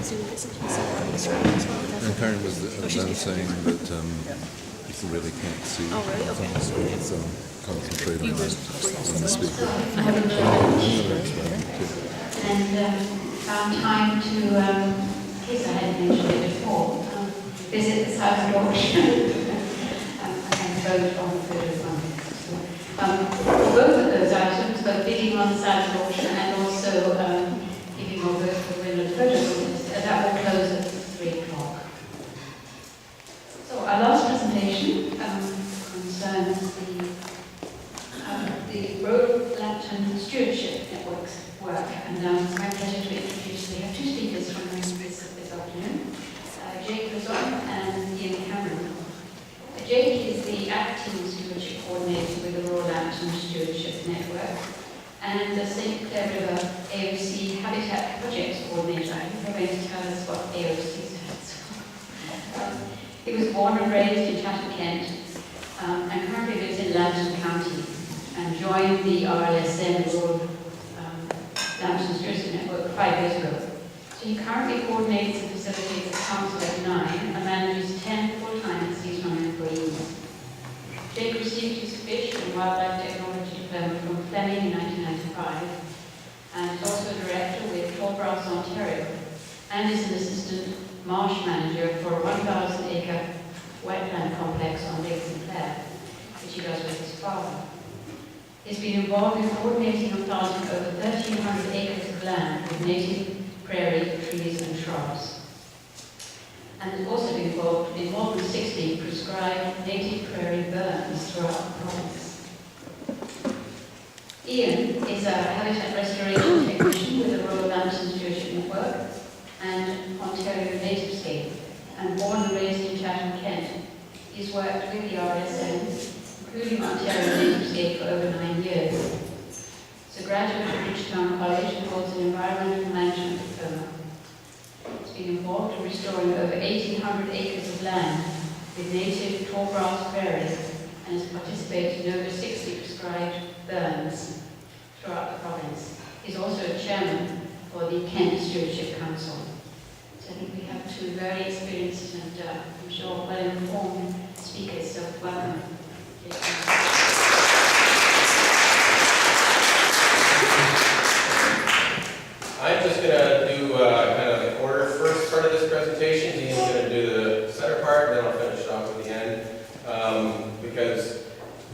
And Karen was then saying that people really can't see. Oh, really? Okay. So concentrate on the speaker. I haven't And found time to, in case I hadn't mentioned it before, visit the South Yorkshire and vote on the 3rd of Monday. Both of those items, both bidding on the South Yorkshire and also giving your vote for the Winland photos, that will close at 3 o'clock. So our last presentation concerns the Rural Lampton Stewardship Network's work, and it's my pleasure to introduce, we have two speakers from this afternoon, Jake Lazon and Ian Cameron. Jake is the acting stewardship coordinator with the Rural Lampton Stewardship Network and the St. Clair River AOC Habitat Projects coordinator. I think they're going to tell us what AOC stands for. He was born and raised in Chatham, Kent, and currently lives in Lampton County, and joined the RLSN, Rural Lampton Stewardship Network, 5 years ago. So he currently coordinates and facilitates a council of 9 and manages 10 full-time and seasonal employees. Jake received his fish and wildlife technology diploma from Fleming in 1995, and is also a director with Tallgrass, Ontario, and is an assistant marsh manager for a 1,000-acre wetland complex on Lake St. Clair, which he does with his father. He's been involved in coordinating and planting over 1,300 acres of land with native prairie, trees and shrubs. And has also been involved in more than 60 prescribed native prairie burns throughout the province. Ian is a habitat restoration technician with the Rural Lampton Stewardship Network and Ontario Nativescape, and born and raised in Chatham, Kent. He's worked with the RSN, including Ontario Nativescape, for over 9 years. He's a graduate of Bridgetown College and holds an environmental management diploma. He's been involved in restoring over 1,800 acres of land with native tallgrass prairies, and has participated in over 60 prescribed burns throughout the province. He's also a chairman for the Kent Stewardship Council. So I think we have two very experienced and I'm sure well-informed speakers, so welcome. I'm just going to do kind of the order. First part of this presentation, Ian's going to do the center part, and then I'll finish off at the end. Because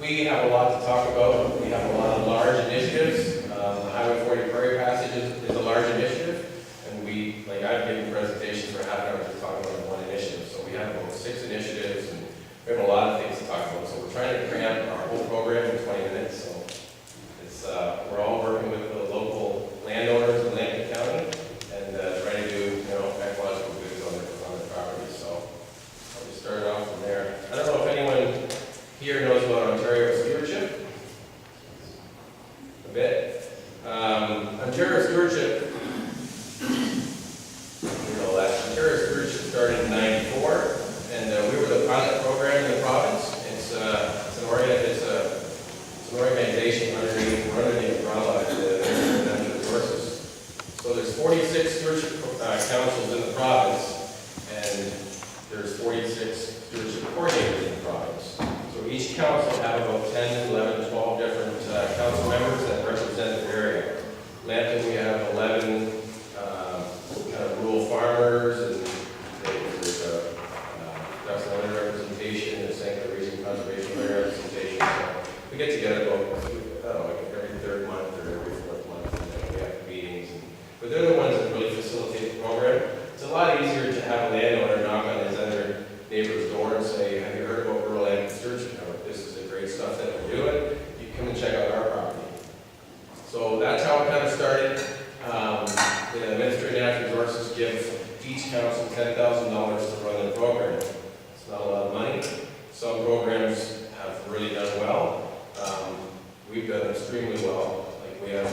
we have a lot to talk about. We have a lot of large initiatives. The Highway 40 Prairie Passage is a large initiative. And I've given presentations for half an hour to talk about one initiative. So we have about 6 initiatives, and we have a lot of things to talk about. So we're trying to cram our whole program in 20 minutes. So it's, we're all working with the local landowners in Lampton County and trying to do, ecological goods on their property. So I'll just start off from there. I don't know if anyone here knows about Ontario Stewardship. A bit. Ontario Stewardship, Ontario Stewardship started in '94, and we were the pilot program in the province. It's an organization under the umbrella of the Natural Resources. So there's 46 stewardship councils in the province, and there's 46 stewardship coordinators in the province. So each council have about 10, 11, 12 different council members that represent the area. Lampton, we have 11 kind of rural farmers, and there's Ducks and Land representation, and St. Clair Conservation Area representation. So we get together about, every 3rd month or every 4th month, and then we have meetings. But they're the ones that really facilitate the program. It's a lot easier to have a landowner knock on his other neighbor's door and say, "Have you heard about Rural Lampton Stewardship Network? This is the great stuff that we're doing. You can come and check out our property." So that's how it kind of started. The Ministry of Natural Resources give each council $10,000 to run the program. It's not a lot of money. Some programs have really done well. We've done extremely well. Like we have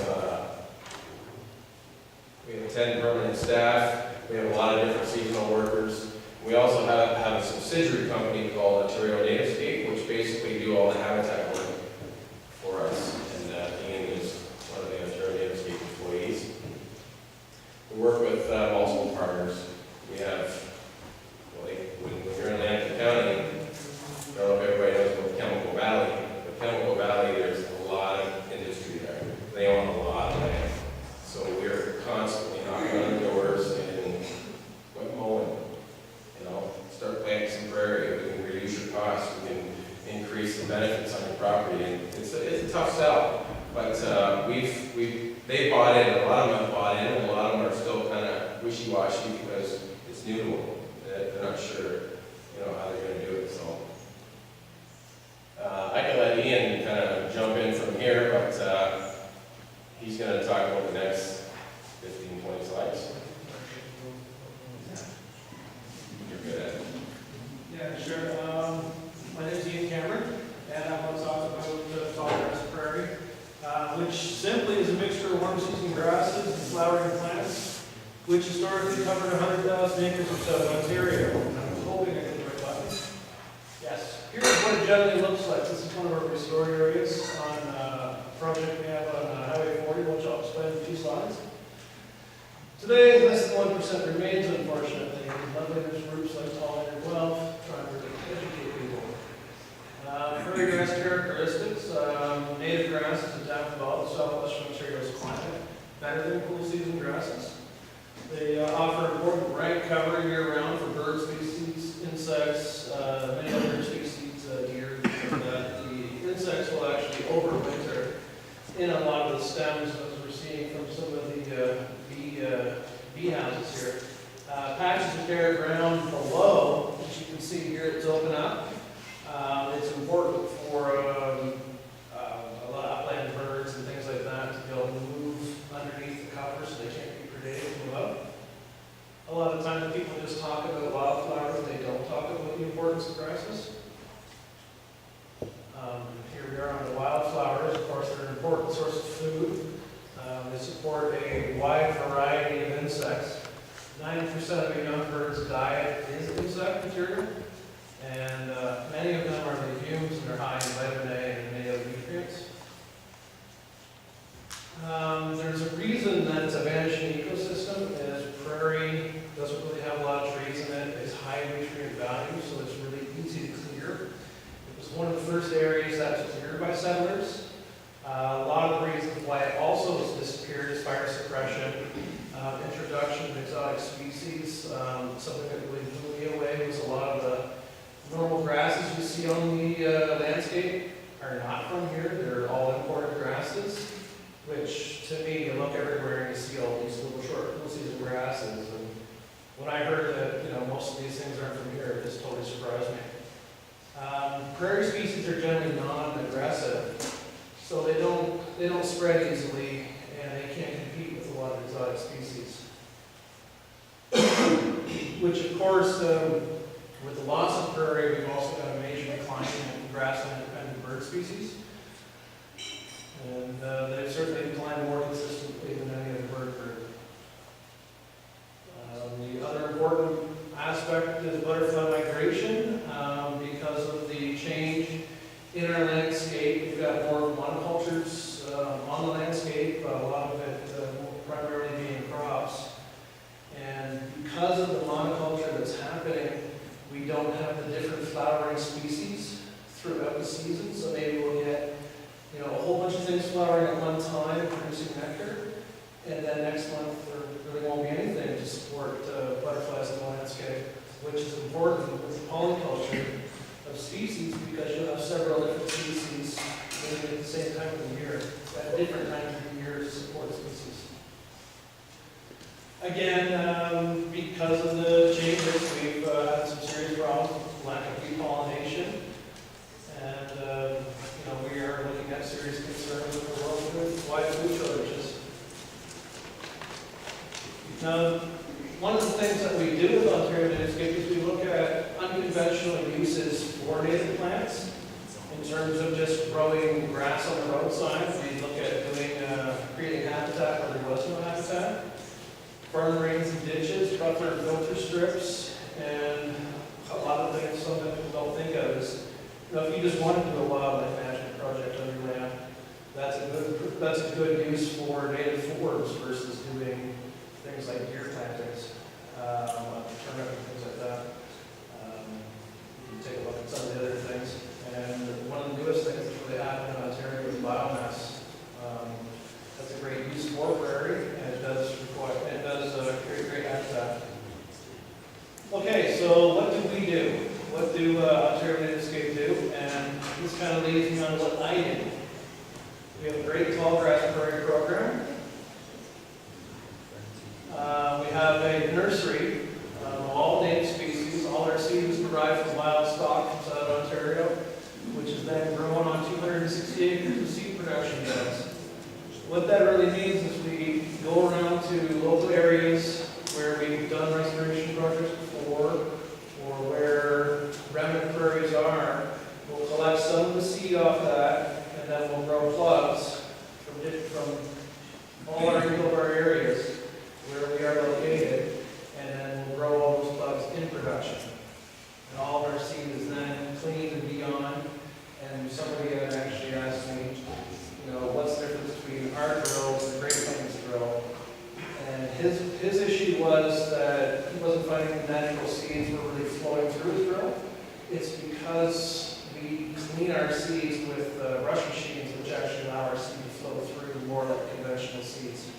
10 permanent staff. We have a lot of different seasonal workers. We also have a subsidiary company called Ontario Nativescape, which basically do all the habitat work for us. And Ian is one of the Ontario Nativescape employees. We work with multiple partners. in. A lot of them have bought in, and a lot of them are still kind of wishy-washy because it's new to them. They're not sure, how they're going to do it. So I can let Ian kind of jump in from here, but he's going to talk about the next 15, 20 slides. You're good at it. Yeah, sure. My name is Ian Cameron, and I'm going to talk about tallgrass prairie, which simply is a mixture of warm-season grasses and flowering plants, which historically covered 100,000 acres or so in Ontario. I'm hoping I get the right button. Yes. Here's what it generally looks like. This is one of our restored areas on a project we have on Highway 40, which I'll explain in 2 slides. Today, less than 1% remains, unfortunately. Lovely there's groups like Pollination Guelph trying to educate people. Prairie grass characteristics. Native grasses adapt well to southwestern Ontario's climate, better than cool season grasses. They offer important rank cover year-round for bird species, insects, many other species, deer, and that. The insects will actually overwinter in a lot of the stems, as we're seeing from some of the bee houses here. Patches of bare ground below, which you can see here, it's open up. It's important for a lot of upland birds and things like that to be able to move underneath the cover so they can't be predated from above. A lot of times people just talk about wildflowers, they don't talk about the importance of grasses. Here we are on the wildflowers. Of course, they're an important source of food. They support a wide variety of insects. 90% of a young bird's diet is insect material, and many of them are legumes and they're high in vitamin A and many other nutrients. There's a reason that it's a vanishing ecosystem, as prairie doesn't really have a lot of trees in it. It's high nutrient value, so it's really easy to clear. It was one of the first areas that was cleared by settlers. A lot of the reasons why it also has disappeared is fire suppression, introduction of exotic species. Something that really blew me away was a lot of the normal grasses you see on the landscape are not from here. They're all imported grasses, which to me, you look everywhere and you see all these little short cool season grasses. And when I heard that most of these things aren't from here, it just totally surprised me. Prairie species are generally non-aggressive. So they don't spread easily, and they can't compete with a lot of exotic species. Which, of course, with the loss of prairie, we've also got a major decline in grassland-dependent bird species. And they've certainly declined more consistently than any other bird group. The other important aspect is butterfly migration. Because of the change in our landscape, we've got more monocultures on the landscape, a lot of it primarily being crops. And because of the monoculture that's happening, we don't have the different flowering species throughout the season. So maybe we'll get a whole bunch of things flowering at one time, producing nectar, and then next month there really won't be anything to support butterflies in the landscape, which is important with the polyculture of species, because you'll have several different species living at the same time of the year, at different times of the year to support species. Again, because of the changes, we've had some serious problems with lack of bee pollination, and we are looking at serious concerns with the world with wide food shortages. Now, one of the things that we do with Ontario Landscape is we look at unconventional uses for native plants in terms of just growing grass on the roadside. We look at creating habitat where there was no habitat, farm drains and ditches, buffer and filter strips, and a lot of things sometimes people don't think of is, if you just want to do a wildlife management project on your land, that's a good use for native forbs versus doing things like deer plantings, turnip and things like that. You can take a look at some of the other things. And one of the newest things that's really happened in Ontario is biomass. That's a great use for prairie, and it does create great habitat. Okay, so what do we do? What do Ontario Landscape do? And this kind of leads me on to what I do. We have a great tall grass prairie program. have a nursery of all native species. All our seed is derived from wild stock from Southern Ontario, which is then grown on 260 acres of seed production beds. What that really means is we go around to local areas where we've done restoration projects before, or where remnant prairies are. We'll collect some of the seed off that, and then we'll grow plugs from all of our areas where we are located, and then we'll grow all those plugs in production. And all of our seed is then cleaned and beyond. And somebody had actually asked me, what's the difference between our drills and Great Plains drill? And his issue was that he wasn't finding the natural seeds were really flowing through his drill. It's because we clean our seeds with brush machines, which actually allow our seed to flow through more like conventional seeds.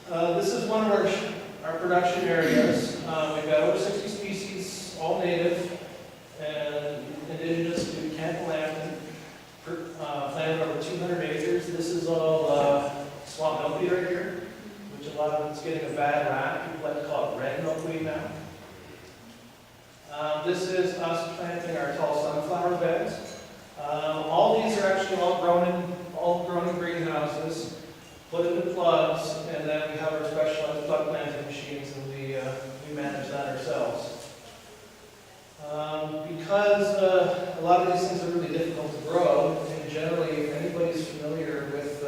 This is one of our production areas. We've got over 60 species, all native and indigenous to Camp Lampton, planted over 200 acres. This is all swamp milkweed right here, which a lot of it's getting a bad rap. People like to call it red milkweed now. This is us planting our tall sunflower beds. All these are actually all grown in greenhouses, put into plugs, and then we have our specialized plug planting machines, and we manage that ourselves. Because a lot of these things are really difficult to grow, and generally, if anybody's familiar with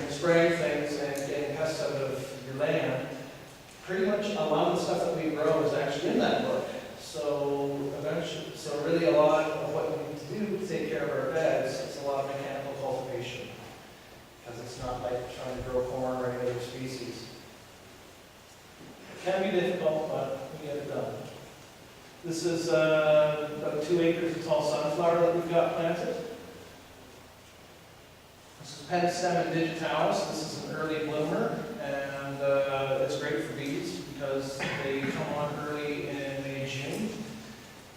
spraying things and getting pests out of your land, pretty much a lot of the stuff that we grow is actually in that book. So really a lot of what we need to do to take care of our beds is a lot of mechanical cultivation, because it's not like trying to grow corn or any other species. It can be difficult, but we get it done. This is about 2 acres of tall sunflower that we've got planted. This is Pentstem digitalis. This is an early bloomer, and it's great for bees because they come on early in May, June,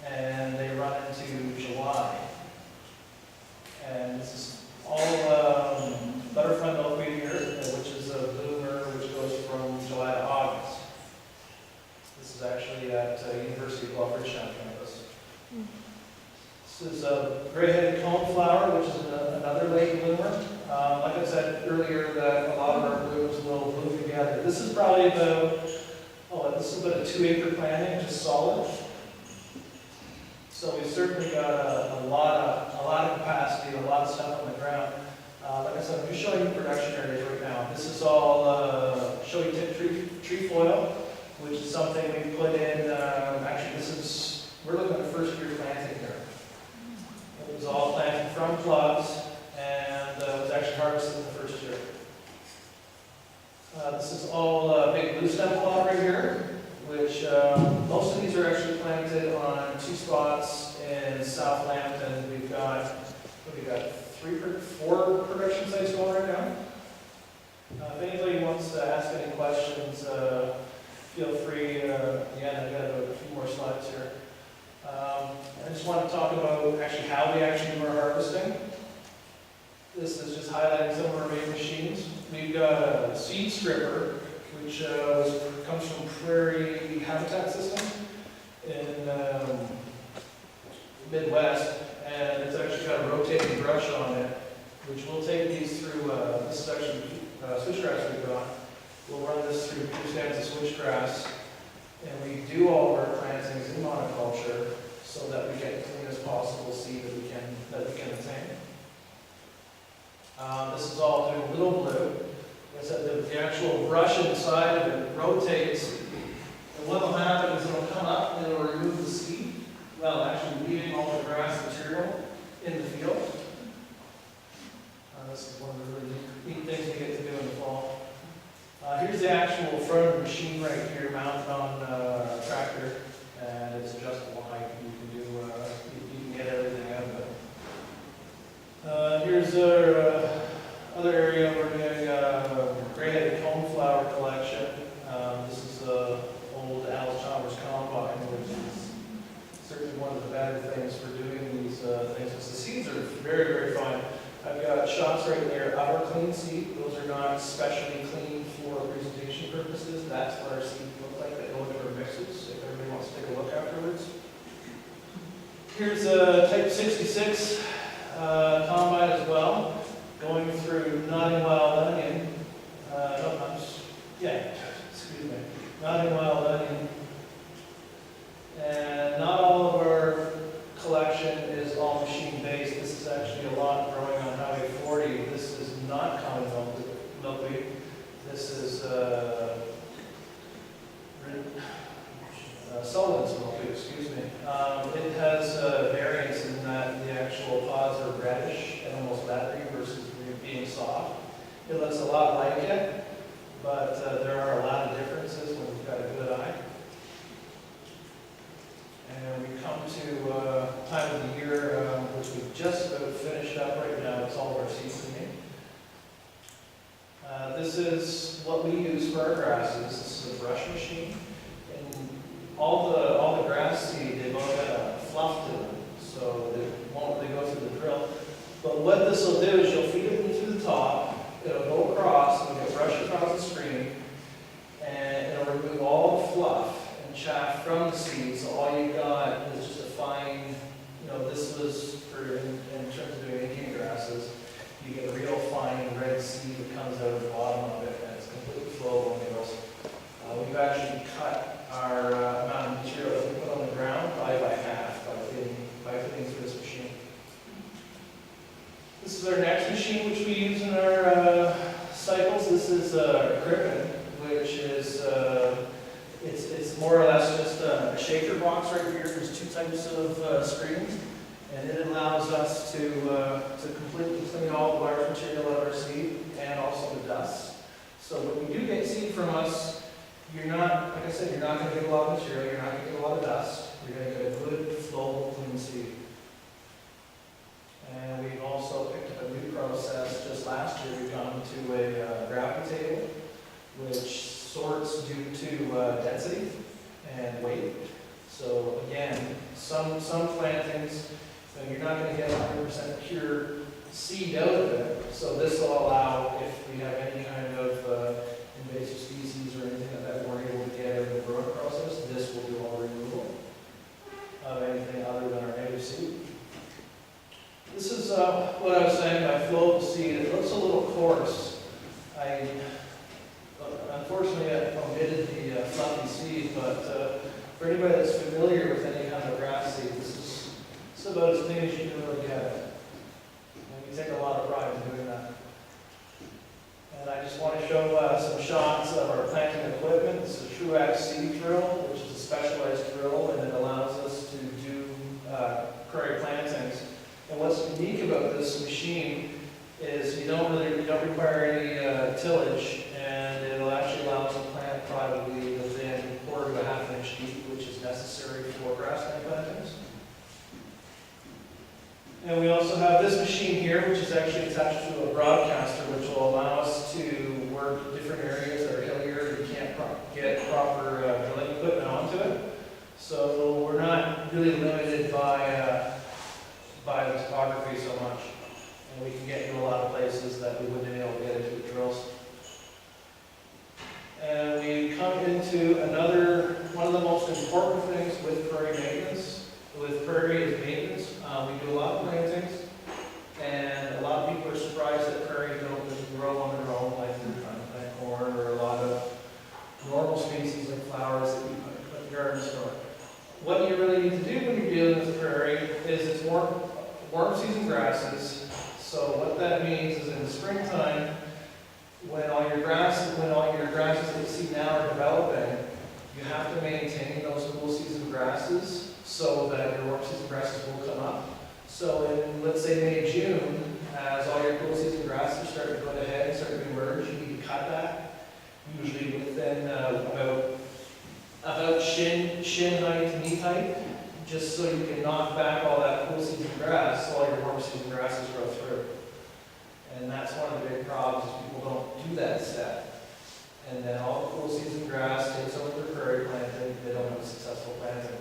and they run into July. And this is all butterfly milkweed here, which is a bloomer which goes from July to August. This is actually at University of Guelph campus. This is a gray-headed coneflower, which is another late bloomer. Like I said earlier, that a lot of our blooms will bloom together. This is probably about, this is about a 2 acre planting, just solid. So we've certainly got a lot of capacity, a lot of stuff on the ground. Like I said, I'm just showing you production areas right now. This is all showy tip trefoil, which is something we put in. Actually, we're looking at first year planting here. It was all planted from plugs, and it was actually harvested in the first year. This is all big blue stem clover right here, which most of these are actually planted on 2 spots in South Lampton. We've got 4 production sites going right now. If anybody wants to ask any questions, feel free. Again, I've got a few more slides here. I just want to talk about actually how we actually do our harvesting. This is just highlighting some of our main machines. We've got a seed stripper, which comes from Prairie habitat system in Midwest, and it's actually got a rotating brush on it, which will take these through. This is actually switchgrass we've got. We'll run this through 2 stands of switchgrass, and we do all of our plantings in monoculture so that we get the cleanest possible seed that we can obtain. This is all doing little blue. Like I said, the actual brush inside of it rotates, and what will happen is it'll come up and it'll remove the seed, while actually leaving all the grass material in the field. This is one of the really neat things we get to do in the fall. Here's the actual front of the machine right here, mounted on a tractor, and it's adjustable height. You can get everything out of it. Here's our other area. We're doing gray-headed coneflower collection. This is the old Al Chalmers combine, which is certainly one of the better things for doing these things. The seeds are very, very fine. I've got shots right there of our clean seed. Those are not specially cleaned for presentation purposes. That's what our seeds look like that go into our mixes, if everybody wants to take a look afterwards. Here's a type 66 combine as well, going through nodding wild onion. Nodding wild onion. And not all of our collection is all machine-based. This is actually a lot growing on Highway 40. This is not common milkweed. This is Sullivan's milkweed, excuse me. It has variance in that the actual pods are reddish and almost leathery versus being soft. It looks a lot like it, but there are a lot of differences when you've got a good eye. And we come to time of the year, which we've just about finished up right now. It's all of our seed cleaning. This is what we use for our grasses. This is a brush machine. And all the grass seed, they've all got a fluff to them, so they won't really go through the drill. But what this will do is you'll feed it through the top, it'll go across, it'll get brushed across the screen, and it'll remove all the fluff and chaff from the seed, so all you've got is just a fine, this was for, in terms of doing Indian grasses, you get a real fine red seed that comes out of the bottom of it, and it's completely flowable and goes. We've actually cut our amount of material that we put on the ground by half by fitting through this machine. This is our next machine which we use in our cycles. This is Crippen, which is it's more or less just a shaker box right here. There's two types of screens, and it allows us to completely clean all the large material out of our seed and also the dust. So when you do get seed from us, you're not, like I said, you're not going to get a lot of material, you're not going to get a lot of dust, you're going to get a good, flowable, clean seed. And we've also picked up a new process. Just last year, we've gone to a gravity table, which sorts due to density and weight. So again, some plantings, you're not going to get 100% pure seed out of it. So this will allow, if we have any kind of invasive species or anything that we weren't able to get out of the growing process, this will do all the removal of anything other than our native seed. This is what I was saying by flow of seed. It looks a little coarse. Unfortunately, I omitted the fluffy seed, but for anybody that's familiar with any kind of grass seed, this is about as clean as you can really get it. And we take a lot of pride in doing that. And I just want to show some shots of our planting equipment. This is a Truax seed drill, which is a specialized drill, and it allows us to do prairie plantings. And what's unique about this machine is you don't require any tillage, and it'll actually allow us to plant probably within a quarter to a half inch deep, which is necessary for grassland plantings. And we also have this machine here, which is actually attached to a broadcaster, which will allow us to work different areas that are hillier and you can't get proper drilling equipment onto it. So we're not really limited by the topography so much. And we can get into a lot of places that we wouldn't be able to get into with drills. And we come into one of the most important things with prairie maintenance. With prairie is maintenance. We do a lot of plantings, and a lot of people are surprised that prairies don't just grow on their own like they're trying to plant corn or a lot of normal species of flowers that you put in gardens for. What you really need to do when you're dealing with prairie is it's warm season grasses. So what that means is in the springtime, when all your grasses that you see now are developing, you have to maintain those cool season grasses so that your warm season grasses will come up. So in, let's say, May, June, as all your cool season grasses start to go ahead and start to emerge, you need to cut that, usually within about shin height to knee height, just so you can knock back all that cool season grass so all your warm season grasses grow through. And that's one of the big problems, is people don't do that step. And then all the cool season grass takes over the prairie planting, they don't have a successful planting.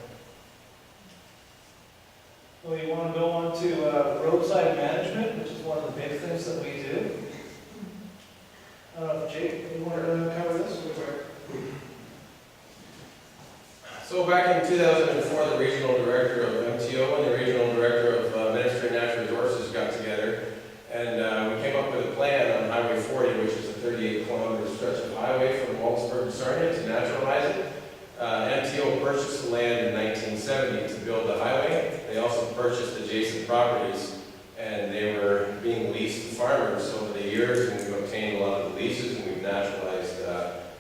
We want to go on to roadside management, which is one of the big things that we do. Jake, you want to cover this? So back in 2004, the regional director of MTO and the regional director of Ministry of Natural Resources got together, and we came up with a plan on Highway 40, which is a 38-kilometer stretch of highway from Waltzburg to Sarnia to naturalize it. MTO purchased the land in 1970 to build the highway. They also purchased adjacent properties, and they were being leased to farmers over the years, and we've obtained a lot of the leases, and we've naturalized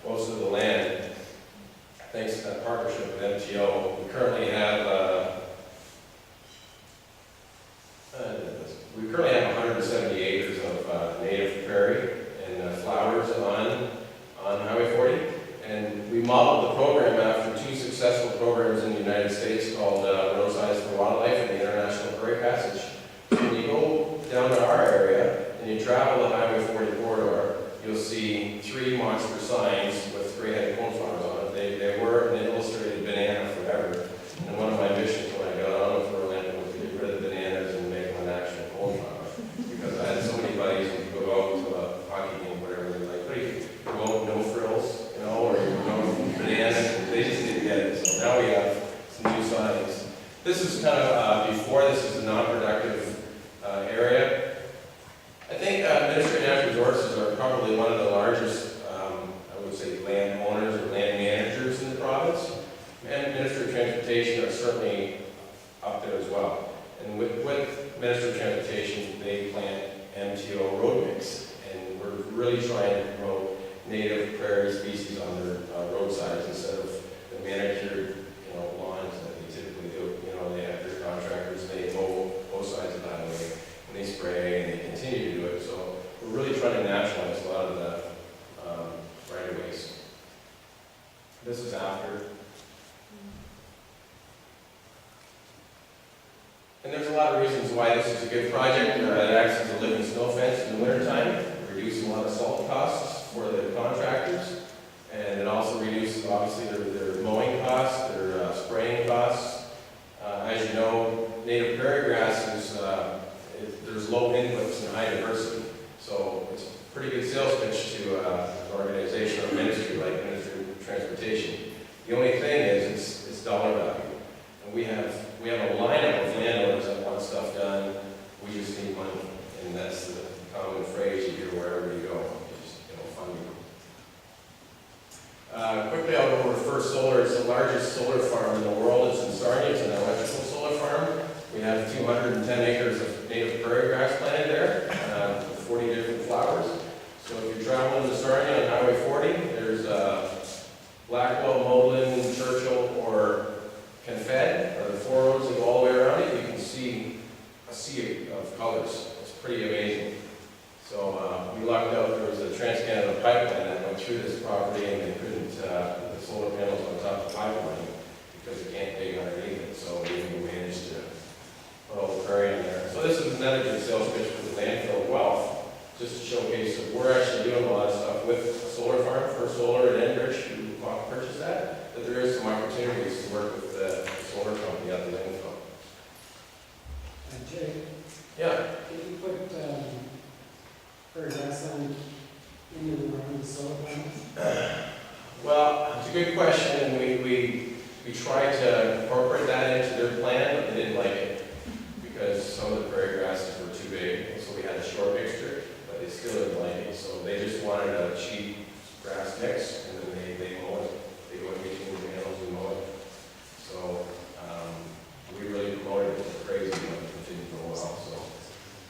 most of the land thanks to that partnership with MTO. We currently have 170 acres of native prairie and flowers on Highway 40. And we modeled the program after two successful programs in the United States called Roadsides for Wildlife and the International Prairie Passage. So when you go down to our area and you travel the Highway 40 corridor, you'll see three monster signs with gray-headed coneflowers on it. They were an illustrated banana forever. And one of my missions when I got on with Rural Lampton was to get rid of the bananas and make them an actual coneflower. Because I had so many buddies who would go out to a hockey game, whatever, they're like, what do you go no frills, you know, or you go bananas, they just didn't get it. So now we have some new signs. This is kind of before, this is a non-productive area. I think Ministry of Natural Resources are probably one of the largest, I would say, landowners or land managers in the province. And Ministry of Transportation are certainly up there as well. And with Ministry of Transportation, they plant MTO road mix. And we're really trying to promote native prairie species on their roadsides instead of the manicured, lawns that they typically do. They have their contractors, they mow both sides of the highway, and they spray, and they continue to do it. So we're really trying to naturalize a lot of the right-of-ways. This is after. And there's a lot of reasons why this is a good project. It acts as a living snow fence in the wintertime, reduces a lot of salt costs for the contractors, and it also reduces, obviously, their mowing costs, their spraying costs. As you know, native prairie grasses, there's low inputs and high diversity, so it's a pretty good sales pitch to an organization or ministry like Ministry of Transportation. The only thing is it's dollar value, and we have a lineup of landowners that want stuff done. We just need money, and that's the common phrase you hear wherever you go. Just funding. Quickly, I'll go over First Solar. It's the largest solar farm in the world. It's in Sarnia. It's an electrical solar farm. We have 210 acres of native prairie grass planted there, with 40 different flowers. So if you're traveling to Sarnia on Highway 40, there's Blackwell, Moblin, Churchill, or Confed, are the four roads that go all the way around it. You can see a sea of colors. It's pretty amazing. So we lucked out. There was a Trans-Canada pipeline that went through this property, and they couldn't put the solar panels on top of the pipeline because it can't dig underneath it. So we managed to put all the prairie in there. So this is another good sales pitch for the landfill Guelph, just to showcase that we're actually doing a lot of stuff with a solar farm, First Solar and Enbridge, who purchased that there is some opportunities to work with the solar company at the landfill. Jay, Yeah. can you put prairie grassland into the solar panels? Well, it's a good question, and we tried to incorporate that into their plan, but they didn't like it because some of the prairie grasses were too big, so we had a short mixture, but they still didn't like it. So they just wanted a cheap grass mix, and then they mow it. They go in between the panels and mow it. So we really promoted it crazy, and it continued to go well. So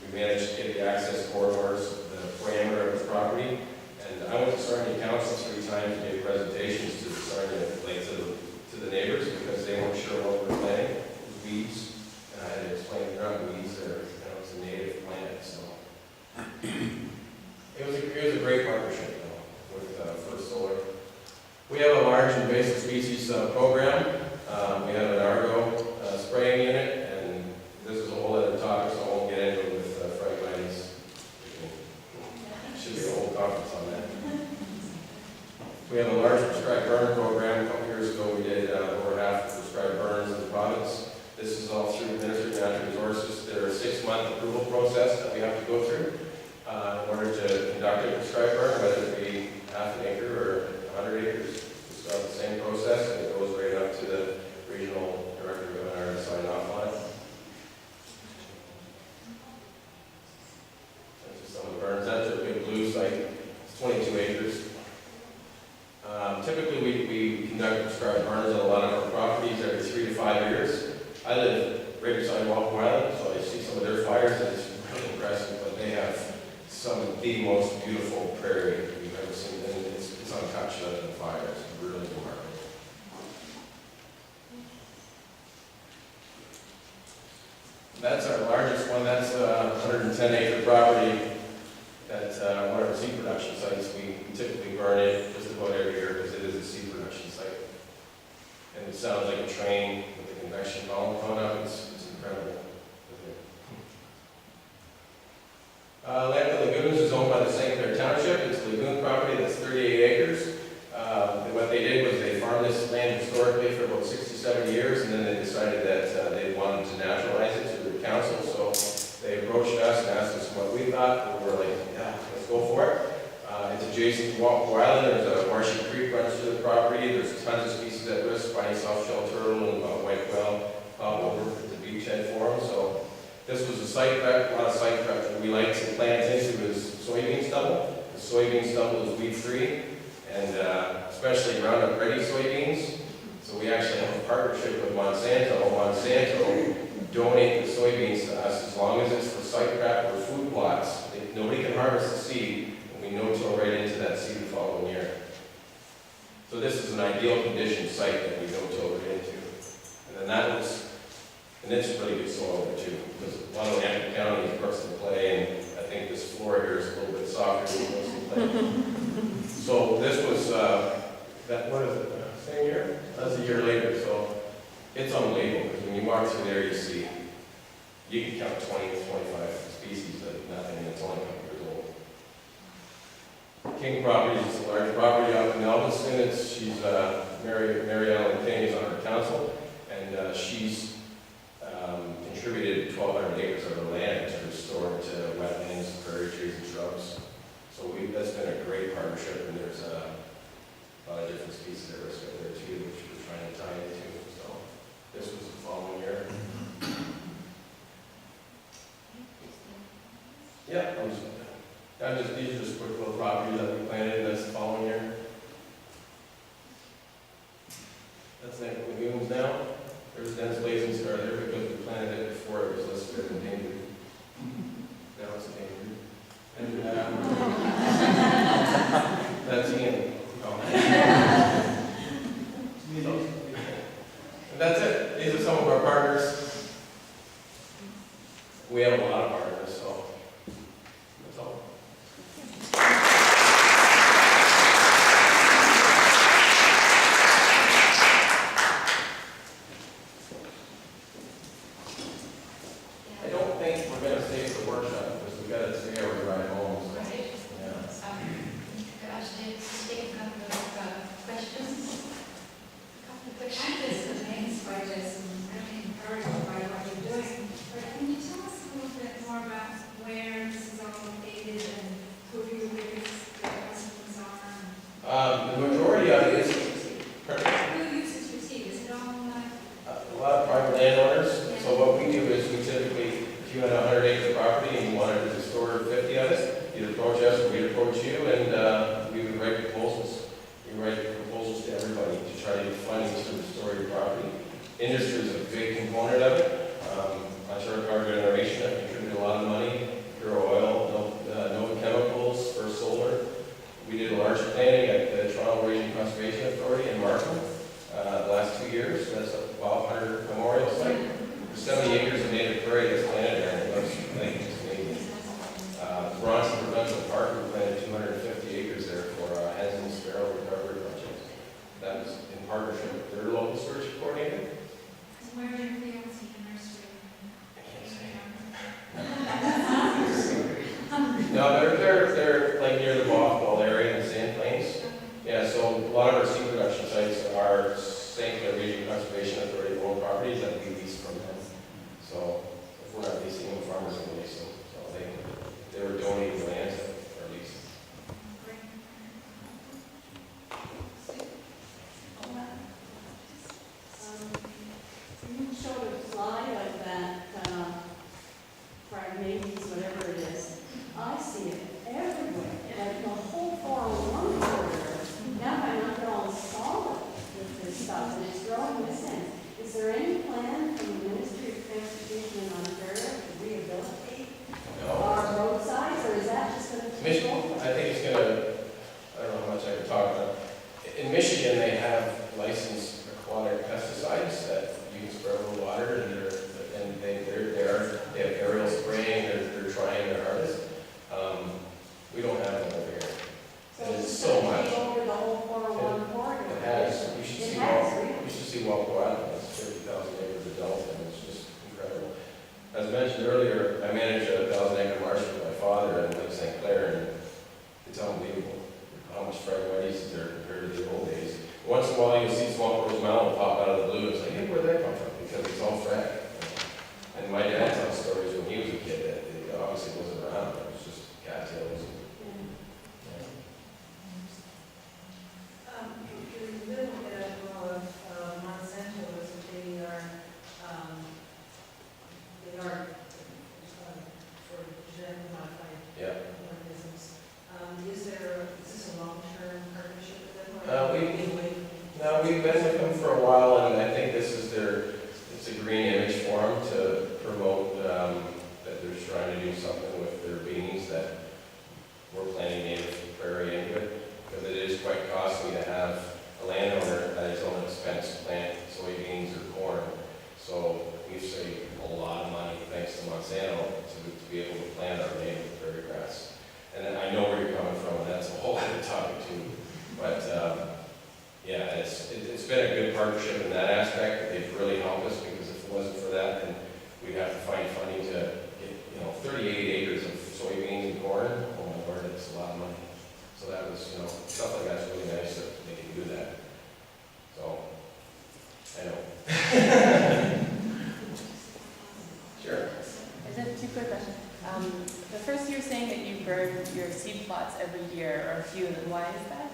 we managed to get the access corridors, the parameter of the property, and I went to Sarnia Council 3 times and gave presentations to the Sarnia, like to the neighbors, because they weren't sure what we were planting. It was weeds, and I had to explain they're not weeds, it's a native plant. So it was a great partnership with First Solar. We have a large invasive species program. We have an Argo spraying unit, and this is a whole other topic, so I won't get into it with Frank Laney's. Should be a whole conference on that. We have a large prescribed burn program. A couple years ago, we did over half the prescribed burns in the province. This is all through the Ministry of Natural Resources. There are 6 months approval process that we have to go through in order to conduct a prescribed burn, whether it be half an acre or 100 acres. It's got the same process, and it goes right up to the regional director of NR to sign off on it. That's just some of the burns. That's a big blue site. It's 22 acres. Typically, we conduct prescribed burns on a lot of our properties every 3 to 5 years. I live right beside Walpole Island, so I see some of their fires, and it's really impressive. But they have some of the most beautiful prairie we've ever seen, and it's untouched other than fire. It's really remarkable. That's our largest one. That's a 110-acre property. That's one of our seed production sites. We typically burn it just about every year because it is a seed production site. And it sounds like a train with the convection column coming up. It's incredible. Lampton Lagoons is owned by the St. Clair Township. It's a lagoon property that's 38 acres. And what they did was they farmed this land historically for about 60-70 years, and then they decided that they wanted to naturalize it to the council. So they approached us and asked us what we thought. We were like, yeah, let's go for it. It's adjacent to Walpole Island. There's a marshy creek runs through the property. There's tons of species at risk, spiny soft-shell turtle and white whale over at the beachhead for them. So this was a site prep, a lot of site prep that we like to plant into is soybean stubble. The soybean stubble is weed-free, and especially Roundup Ready soybeans. So we actually have a partnership with Monsanto. Monsanto donate the soybeans to us as long as it's for site prep or food plots. Nobody can harvest the seed, and we no-till right into that seed the following year. So this is an ideal condition site that we no-till right into. And then that was, and it's really good soil there too, because a lot of Lampton County is parts of the clay, and I think this floor here is a little bit softer than most of the clay. So this was, what is it, same year? That's a year later, so it's unbelievable, because when you walk through there, you see, you can count 20 to 25 species of nothing, and it's only a couple years old. King Properties is a large property out in Elviston. She's Mary Ellen King is on her council, and she's contributed 1,200 acres of her land to restore to wetlands, prairie trees, and shrubs. So that's been a great partnership, and there's a lot of different species at risk out there too, which we're trying to tie into. So this was the following year. Yeah, these are just quick little properties that we planted, and that's the following year. That's Lampton Lagoons now. There's dense blazing star there because we planted it before it was listed as endangered. Now it's endangered. And that's Ian. And that's it. These are some of our partners. We have a lot of partners, so that's all. I don't think we're going to stay for the workshop because we got to stay over to ride home. So. Right. Yeah. Could I just take a couple of questions? A couple of questions. The main spiders and really encouraged by what you're doing. But can you tell us a little bit more about where this is all located and who your biggest customers are? The majority of it is Who uses your seed? Is it all a lot of private landowners. So what we do is we typically, if you had a 100-acre property and you wanted to restore 50 of it, you'd approach us or we'd approach you, and we would write proposals. We write proposals to everybody to try to get funding to restore your property. Industry is a big component of it. Ontario Power Generation have contributed a lot of money. Pure oil, no chemicals for solar. We did a large planning at the Toronto Region Conservation Authority in Markham the last 2 years. That's a Bob Hunter Memorial Site. There's 70 acres of native prairie that's planted there, and that's amazing. Bronson Provincial Park, we planted 250 acres there for hens and sparrow recovery project. That was in partnership with their local stewardship coordinator. where are your fields in the nursery? No, they're like near the Bothwell area in the Sand Plains. addition, they have licensed aquatic pesticides that you can spray over water, and they have aerial spraying. They're trying their hardest. We don't have them over here. And it's so much. Over the whole 401 corridor. It has. You should see Walpole Island. It's 50,000 acres of delta, and it's just incredible. As mentioned earlier, I manage a 1,000-acre marsh with my father in Lake St. Clair, and it's unbelievable how much phragmites is there compared to the old days. Once in a while, you'll see small rose mountain pop out of the blue. It's like, hey, where'd that come from? Because it's all frag. And my dad tells stories when he was a kid that it obviously wasn't around. It was just cattails. There's a little bit of Monsanto is that they are for genetically modified Yeah. organisms. Is this a long-term partnership with them? We've been with them for a while, and I think this is it's a green image for them to promote that they're trying to do something with their beans that we're planting native prairie into it, because it is quite costly to have a landowner at his own expense plant soybeans or corn. So we've saved a lot of money thanks to Monsanto to be able to plant our native prairie grass. And I know where you're coming from, and that's a whole other topic too. But yeah, it's been a good partnership in that aspect. They've really helped us, because if it wasn't for that, then we'd have to find funding to get 38 acres of soybeans and corn. Oh my Lord, it's a lot of money. So that was, stuff like that's really nice that they can do that. So, I know. Sure. I have two quick questions. The first, you were saying that you burn your seed plots every year, or a few of them. Why is that?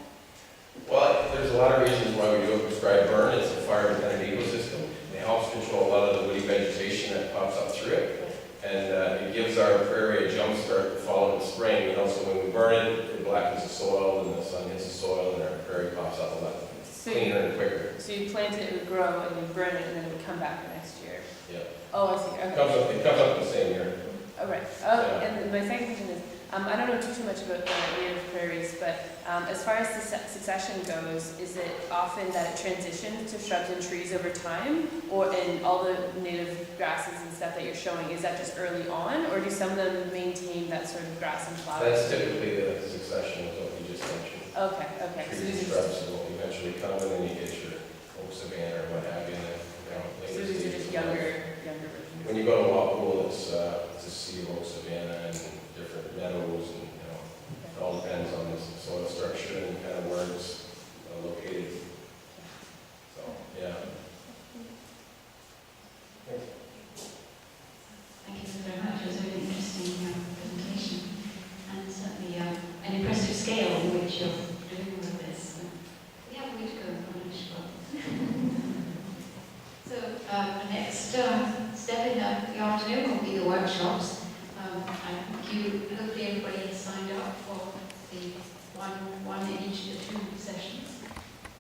Well, there's a lot of reasons why we do a prescribed burn. It's a fire-dependent ecosystem. It helps control a lot of the woody vegetation that pops up through it. And it gives our prairie a jump start in the fall and the spring. So when we burn it, it blackens the soil, and the sun hits the soil, and our prairie pops up a lot cleaner and quicker. So you plant it, it would grow, and you burn it, and then it would come back the next year. Yeah. Oh, I see. Okay. It comes up the same year. Oh, right. Oh, Yeah. and my second question is, I don't know too much about the native prairies, but as far as the succession goes, is it often that it transitions to shrubs and trees over time, or in all the native grasses and stuff that you're showing, is that just early on, or do some of them maintain that sort of grass and flowers? That's typically the succession of what you just mentioned. Okay, okay. So Trees and these are shrubs will eventually come, and then you get your oak savanna or what have you. And then, later these are stages just of younger life. versions. When you go to Walpole, it's a sea of oak savanna and different meadows, and it all depends on the soil structure and kind of where it's located. So, yeah. Thank you very much. It was a really interesting presentation, and certainly an impressive scale in which you're doing all of this. We have a way to go on this one. So the next step in the afternoon will be the workshops. Hopefully everybody has signed up for the one in each of the two sessions.